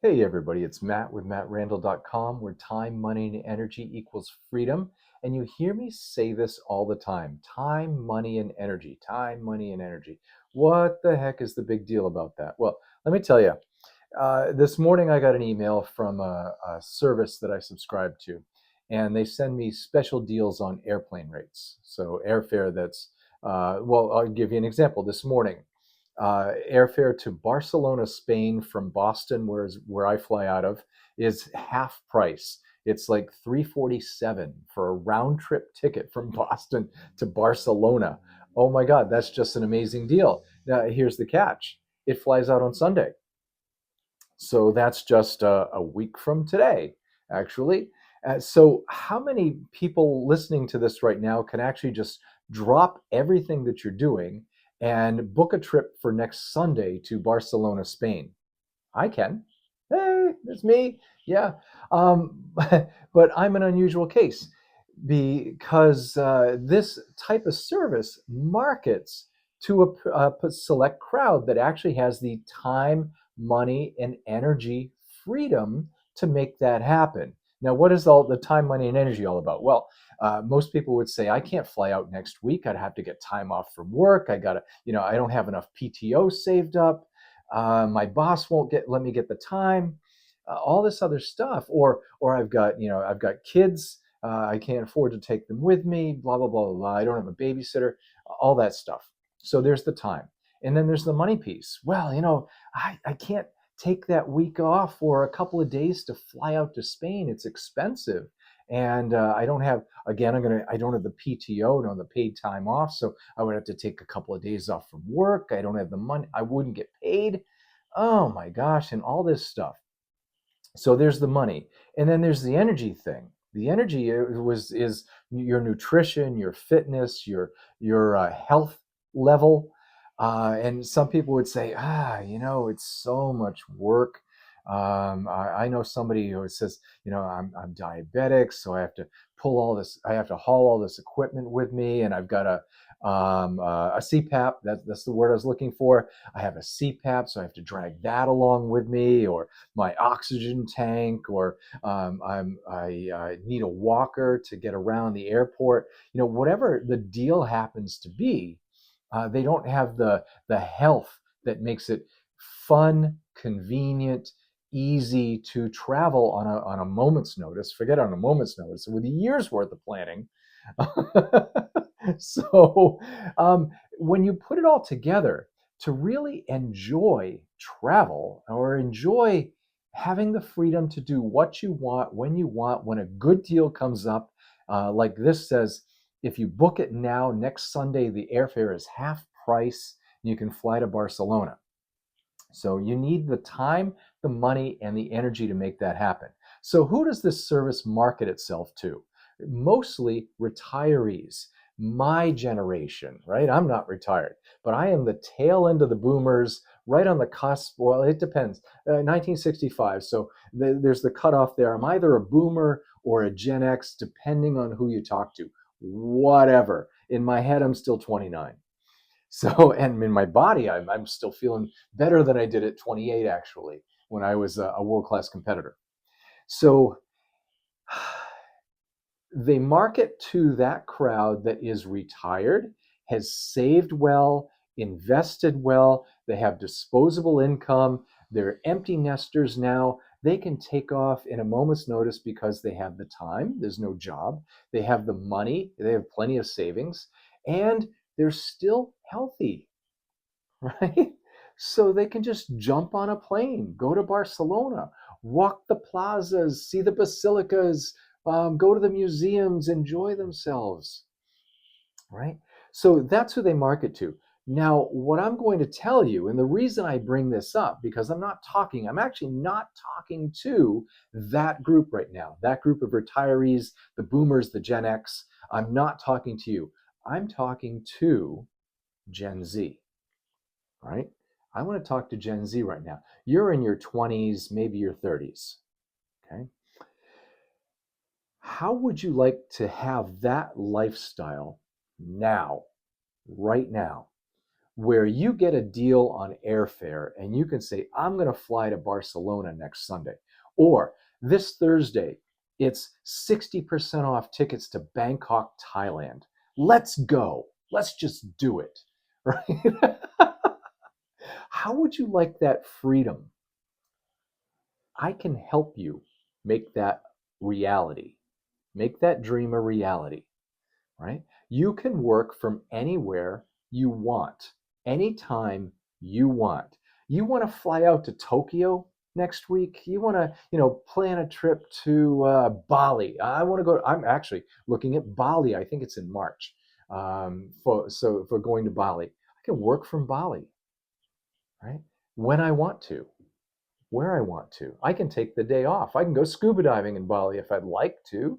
Hey everybody, it's Matt with MattRandall.com, where time, money, and energy equals freedom. And you hear me say this all the time: time, money, and energy. Time, money, and energy. What the heck is the big deal about that? Well, let me tell you. This morning I got an email from a service that I subscribe to, and they send me special deals on airplane rates. So airfare well, I'll give you an example. This morning, airfare to Barcelona, Spain from Boston, where I fly out of, is half price. It's like 347 for a round trip ticket from Boston to Barcelona. Oh my God, that's just an amazing deal. Now, here's the catch. It flies out on Sunday. So that's just a week from today, actually. So, how many people listening to this right now can actually just drop everything that you're doing and book a trip for next Sunday to Barcelona, Spain? I can. Hey, it's me. Yeah. But I'm an unusual case because this type of service markets to a select crowd that actually has the time, money, and energy freedom to make that happen. Now, what is all the time, money, and energy all about? Well, most people would say, I can't fly out next week. I'd have to get time off from work. I don't have enough PTO saved up. My boss won't let me get the time. All this other stuff, or I've got kids. I can't afford to take them with me. Blah blah blah blah blah. I don't have a babysitter. All that stuff. So there's the time, and then there's the money piece. Well, I can't take that week off or a couple of days to fly out to Spain. It's expensive, and I don't have. Again, I don't have the PTO, no, the paid time off, so I would have to take a couple of days off from work. I don't have the money. I wouldn't get paid. Oh my gosh, and all this stuff. So there's the money, and then there's the energy thing. The energy is your nutrition, your fitness, your health level. And some people would say, it's so much work. I know somebody who says, I'm diabetic, so I have to I have to haul all this equipment with me, and I've got a CPAP. That's the word I was looking for. I have a CPAP, so I have to drag that along with me, or my oxygen tank, or I need a walker to get around the airport. Whatever the deal happens to be, they don't have the health that makes it fun, convenient, easy to travel on a moment's notice. Forget on a moment's notice, with a year's worth of planning. So when you put it all together, to really enjoy travel or enjoy having the freedom to do what you want, when a good deal comes up, like this says, if you book it now, next Sunday, the airfare is half price and you can fly to Barcelona. So you need the time, the money, and the energy to make that happen. So who does this service market itself to? Mostly retirees, my generation, right? I'm not retired, but I am the tail end of the boomers, right on the cusp. Well, it depends. 1965. So there's the cutoff there. I'm either a boomer or a Gen X, depending on who you talk to. Whatever. In my head, I'm still 29. So, and in my body, I'm still feeling better than I did at 28, actually, when I was a world class competitor. So, they market to that crowd that is retired, has saved well, invested well, they have disposable income, they're empty nesters now. They can take off in a moment's notice because they have the time, there's no job, they have the money, they have plenty of savings, and they're still healthy, right? So they can just jump on a plane, go to Barcelona, walk the plazas, see the basilicas, go to the museums, enjoy themselves, right? So that's who they market to. Now, what I'm going to tell you, and the reason I bring this up, because I'm actually not talking to that group right now, that group of retirees, the boomers, the Gen X. I'm not talking to you. I'm talking to Gen Z, right? I want to talk to Gen Z right now. You're in your 20s, maybe your 30s, okay? How would you like to have that lifestyle now, right now? where you get a deal on airfare and you can say, I'm going to fly to Barcelona next Sunday. Or this Thursday, it's 60% off tickets to Bangkok, Thailand. Let's go. Let's just do it. Right? How would you like that freedom? I can help you make that reality, make that dream a reality, right? You can work from anywhere you want, anytime you want. You want to fly out to Tokyo next week? You want to, plan a trip to Bali? I want to go. I'm actually looking at Bali. I think it's in March. So if we're going to Bali, I can work from Bali, right? When I want to, where I want to. I can take the day off. I can go scuba diving in Bali if I'd like to,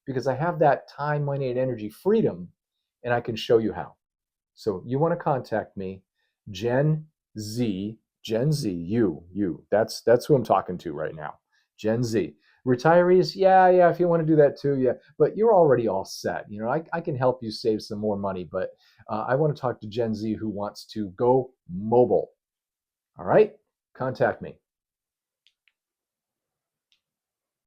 because I have that time, money, and energy freedom, and I can show you how. So you want to contact me, Gen Gen Z, you. That's who I'm talking to right now. Gen Z. Retirees, yeah, if you want to do that too, yeah. But you're already all set. I can help you save some more money, but I want to talk to Gen Z who wants to go mobile. All right? Contact me.